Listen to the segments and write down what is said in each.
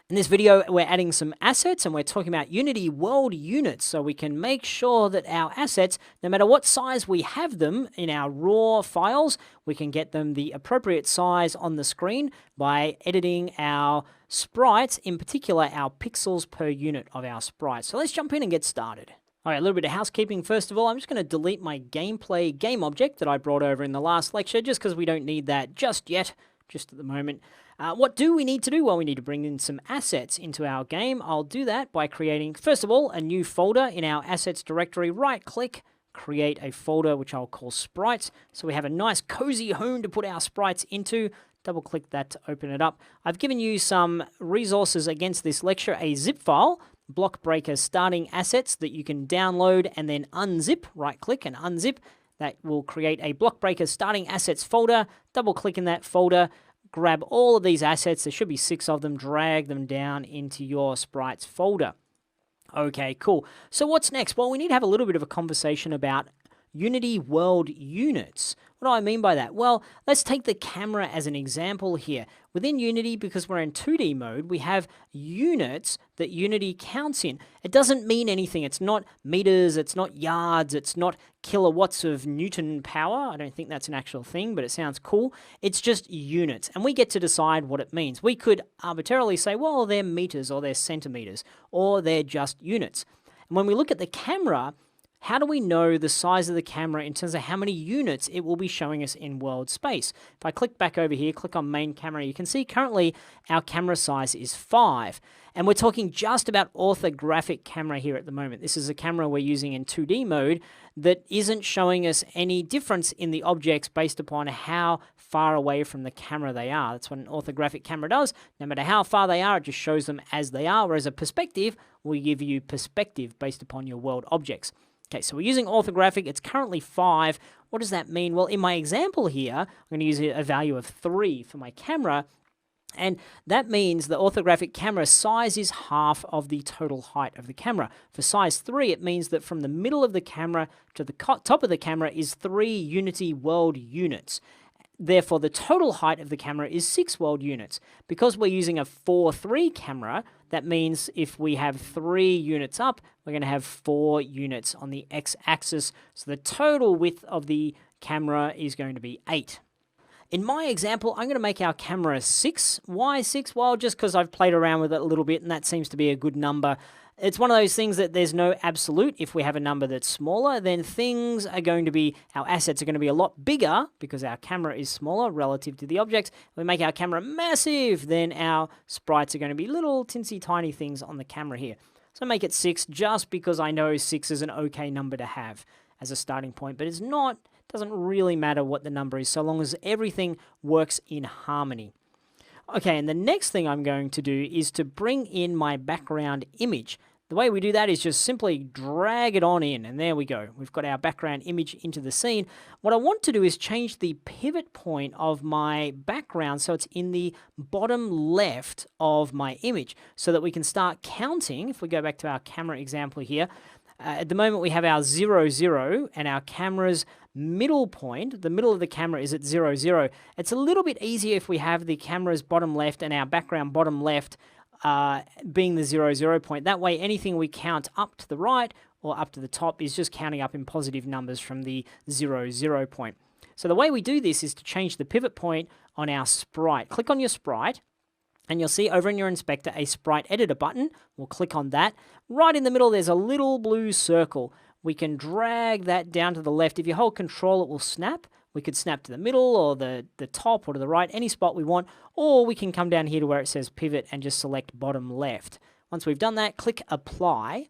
In this video, we're adding some assets and we're talking about Unity World Units, so we can make sure that our assets, no matter what size we have them in our raw files, we can get them the appropriate size on the screen by editing our sprites, in particular our pixels per unit of our sprites. So let's jump in and get started. All right, a little bit of housekeeping first of all. I'm just going to delete my gameplay game object that I brought over in the last lecture, just because we don't need that just yet, just at the moment. What do we need to do? Well, we need to bring in some assets into our game. I'll do that by creating, first of all, a new folder in our assets directory. Right-click, create a folder, which I'll call sprites. So we have a nice cozy home to put our sprites into. Double-click that to open it up. I've given you some resources against this lecture, a zip file, block breaker starting assets that you can download and then unzip. Right-click and unzip. That will create a block breaker starting assets folder. Double-click in that folder. Grab all of these assets, there should be 6 of them, drag them down into your sprites folder. Okay, cool. So what's next? Well, we need to have a little bit of a conversation about Unity World Units. What do I mean by that? Well, let's take the camera as an example here. Within Unity, because we're in 2D mode, we have units that Unity counts in. It doesn't mean anything. It's not meters, it's not yards, it's not kilowatts of Newton power. I don't think that's an actual thing, but it sounds cool. It's just units, and we get to decide what it means. We could arbitrarily say, well, they're meters, or they're centimeters, or they're just units. And when we look at the camera, how do we know the size of the camera in terms of how many units it will be showing us in world space? If I click back over here, click on main camera, you can see currently our camera size is 5. And we're talking just about orthographic camera here at the moment. This is a camera we're using in 2D mode that isn't showing us any difference in the objects based upon how far away from the camera they are. That's what an orthographic camera does. No matter how far they are, it just shows them as they are, whereas a perspective will give you perspective based upon your world objects. Okay, so we're using orthographic. It's currently 5. What does that mean? Well, in my example here, I'm going to use a value of 3 for my camera, and that means the orthographic camera size is half of the total height of the camera. For size 3, it means that from the middle of the camera to the top of the camera is 3 Unity World Units. Therefore, the total height of the camera is 6 world units. Because we're using a 4:3 camera, that means if we have 3 units up, we're going to have 4 units on the x-axis. So the total width of the camera is going to be 8. In my example, I'm going to make our camera 6. Why 6? Well, just because I've played around with it a little bit, and that seems to be a good number. It's one of those things that there's no absolute. If we have a number that's smaller, then things are going to be, our assets are going to be a lot bigger because our camera is smaller relative to the objects. If we make our camera massive, then our sprites are going to be little tinsy tiny things on the camera here. So make it 6 just because I know 6 is an okay number to have as a starting point, but it's not, it doesn't really matter what the number is so long as everything works in harmony. Okay, and the next thing I'm going to do is to bring in my background image. The way we do that is just simply drag it on in, and there we go. We've got our background image into the scene. What I want to do is change the pivot point of my background so it's in the bottom left of my image so that we can start counting. If we go back to our camera example here, at the moment we have our 0, 0, and our camera's middle point, the middle of the camera is at 0, 0. It's a little bit easier if we have the camera's bottom left and our background bottom left being the 0, 0 point. That way anything we count up to the right or up to the top is just counting up in positive numbers from the 0, 0 point. So the way we do this is to change the pivot point on our sprite. Click on your sprite, and you'll see over in your inspector a sprite editor button. We'll click on that. Right in the middle there's a little blue circle. We can drag that down to the left. If you hold control, it will snap. We could snap to the middle or the top or to the right, any spot we want, or we can come down here to where it says pivot and just select bottom left. Once we've done that, click apply.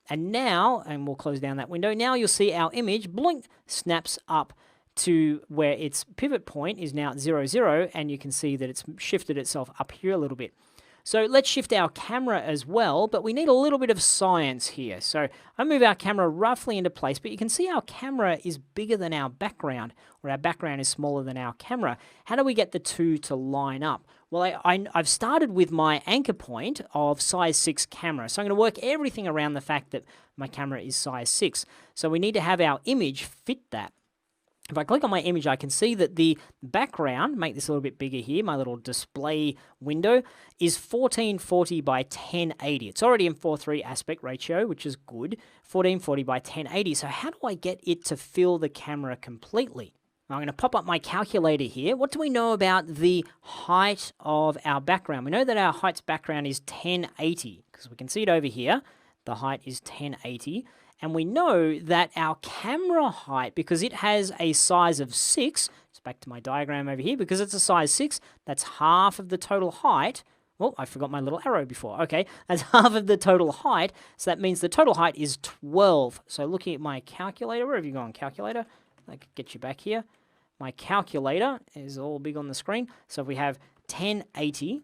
And now, and we'll close down that window, now you'll see our image, blink, snaps up to where its pivot point is now at 0, 0, and you can see that it's shifted itself up here a little bit. So let's shift our camera as well, but we need a little bit of science here. So I move our camera roughly into place, but you can see our camera is bigger than our background, or our background is smaller than our camera. How do we get the two to line up? Well, I've started with my anchor point of size 6 camera. So I'm going to work everything around the fact that my camera is size 6. So we need to have our image fit that. If I click on my image, I can see that the background, make this a little bit bigger here, my little display window, is 1440 by 1080. It's already in 4:3 aspect ratio, which is good, 1440 by 1080. So how do I get it to fill the camera completely? I'm going to pop up my calculator here. What do we know about the height of our background? We know that our height's background is 1080, because we can see it over here. The height is 1080. And we know that our camera height, because it has a size of 6, it's back to my diagram over here, because it's a size 6, that's half of the total height. Oh, I forgot my little arrow before. Okay, that's half of the total height, so that means the total height is 12. So looking at my calculator, where have you gone, calculator? I could get you back here. My calculator is all big on the screen. So if we have 1080,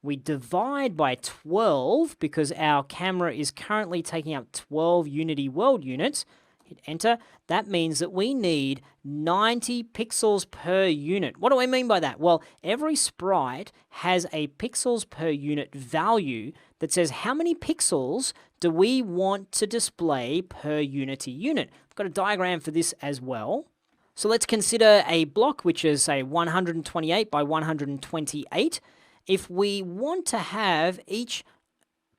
we divide by 12 because our camera is currently taking up 12 Unity World units. Hit enter. That means that we need 90 pixels per unit. What do I mean by that? Well, every sprite has a pixels per unit value that says how many pixels do we want to display per Unity unit. I've got a diagram for this as well. So let's consider a block which is, say, 128 by 128. If we want to have each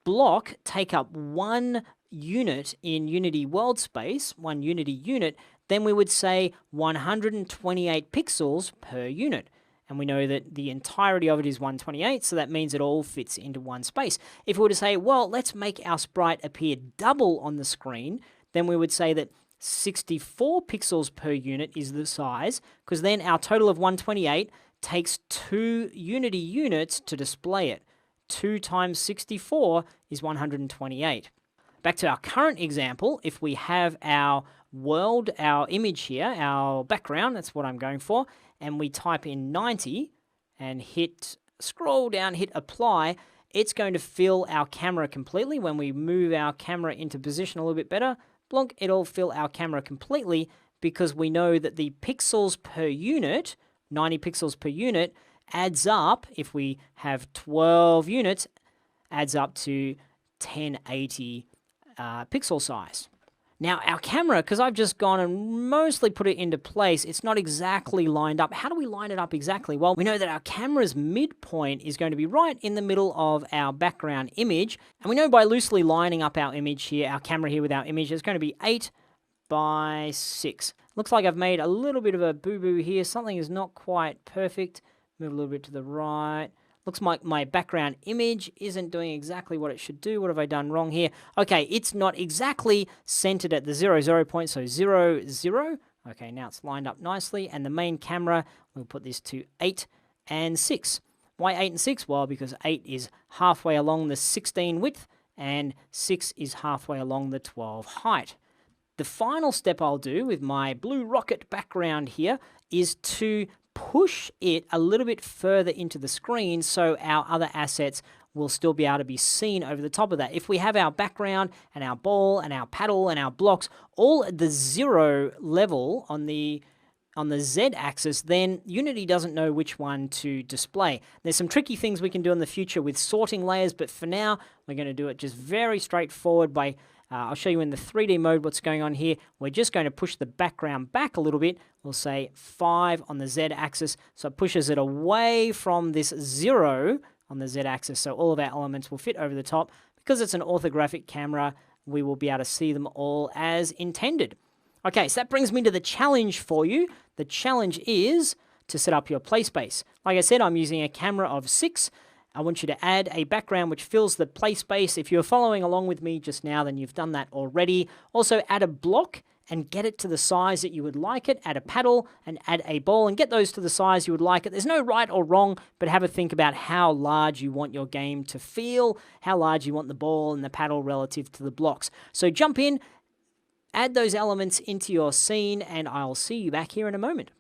block take up 1 unit in Unity World Space, 1 Unity unit, then we would say 128 pixels per unit. And we know that the entirety of it is 128, so that means it all fits into one space. If we were to say, well, let's make our sprite appear double on the screen, then we would say that 64 pixels per unit is the size, because then our total of 128 takes 2 Unity units to display it. 2 times 64 is 128. Back to our current example, if we have our world, our image here, our background, that's what I'm going for, and we type in 90 and scroll down, hit apply, it's going to fill our camera completely. When we move our camera into position a little bit better, blonk, it'll fill our camera completely because we know that the pixels per unit, 90 pixels per unit, adds up, if we have 12 units, adds up to 1080 pixel size. Now, our camera, because I've just gone and mostly put it into place, it's not exactly lined up. How do we line it up exactly? Well, we know that our camera's midpoint is going to be right in the middle of our background image. And we know by loosely lining up our image here, our camera here with our image, it's going to be 8 by 6. Looks like I've made a little bit of a boo-boo here. Something is not quite perfect. Move a little bit to the right. Looks like my background image isn't doing exactly what it should do. What have I done wrong here? Okay, it's not exactly centered at the 0, 0 point, so 0, 0. Okay, now it's lined up nicely. And the main camera, we'll put this to 8 and 6. Why 8 and 6? Well, because 8 is halfway along the 16 width, and 6 is halfway along the 12 height. The final step I'll do with my blue rocket background here is to push it a little bit further into the screen so our other assets will still be able to be seen over the top of that. If we have our background and our ball and our paddle and our blocks all at the 0 level on the Z-axis, then Unity doesn't know which one to display. There's some tricky things we can do in the future with sorting layers, but for now, we're going to do it just very straightforward by I'll show you in the 3D mode what's going on here. We're just going to push the background back a little bit. We'll say 5 on the Z-axis, so it pushes it away from this 0 on the Z-axis, so all of our elements will fit over the top. Because it's an orthographic camera, we will be able to see them all as intended. Okay, so that brings me to the challenge for you. The challenge is to set up your play space. Like I said, I'm using a camera of 6. I want you to add a background which fills the play space. If you're following along with me just now, then you've done that already. Also, add a block and get it to the size that you would like it. Add a paddle and add a ball and get those to the size you would like it. There's no right or wrong, but have a think about how large you want your game to feel, how large you want the ball and the paddle relative to the blocks. So jump in, add those elements into your scene, and I'll see you back here in a moment.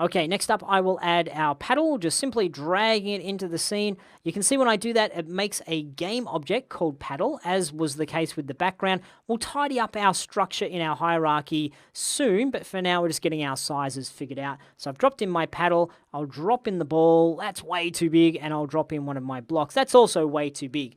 Okay, next up I will add our paddle, just simply dragging it into the scene. You can see when I do that, it makes a game object called paddle, as was the case with the background. We'll tidy up our structure in our hierarchy soon, but for now we're just getting our sizes figured out. So I've dropped in my paddle, I'll drop in the ball, that's way too big, and I'll drop in one of my blocks, that's also way too big.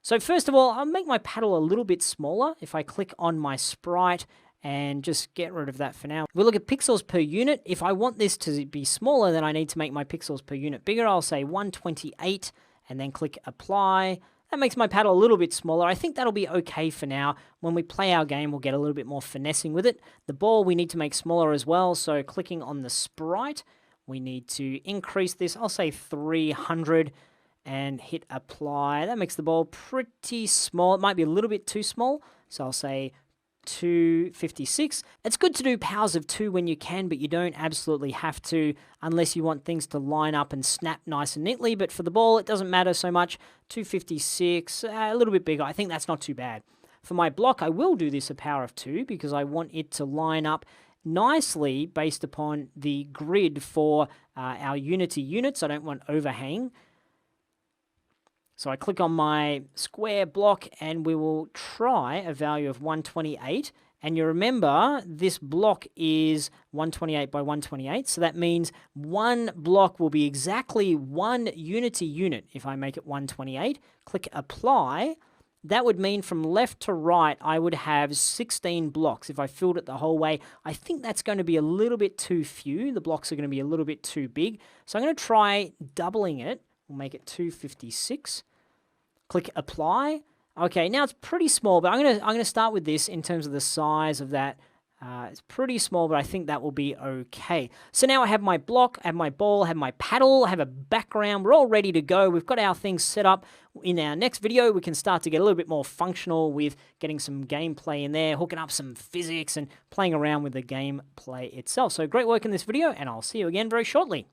So first of all, I'll make my paddle a little bit smaller. If I click on my sprite and just get rid of that for now. We'll look at pixels per unit. If I want this to be smaller, then I need to make my pixels per unit bigger. I'll say 128 and then click apply. That makes my paddle a little bit smaller. I think that'll be okay for now. When we play our game, we'll get a little bit more finessing with it. The ball we need to make smaller as well, so clicking on the sprite, we need to increase this. I'll say 300 and hit apply. That makes the ball pretty small. It might be a little bit too small, so I'll say 256. It's good to do powers of 2 when you can, but you don't absolutely have to unless you want things to line up and snap nice and neatly. But for the ball, it doesn't matter so much. 256, a little bit bigger. I think that's not too bad. For my block, I will do this a power of 2 because I want it to line up nicely based upon the grid for our Unity units. I don't want overhang. So I click on my square block and we will try a value of 128. And you remember this block is 128 by 128. So that means one block will be exactly one Unity unit. If I make it 128, click apply. That would mean from left to right, I would have 16 blocks if I filled it the whole way. I think that's going to be a little bit too few. The blocks are going to be a little bit too big. So I'm going to try doubling it. We'll make it 256. Click apply. Okay, now it's pretty small, but I'm gonna start with this in terms of the size of that. It's pretty small, but I think that will be okay. So now I have my block, I have my ball, I have my paddle, I have a background. We're all ready to go. We've got our things set up. In our next video, we can start to get a little bit more functional with getting some gameplay in there, hooking up some physics and playing around with the gameplay itself. So great work in this video, and I'll see you again very shortly.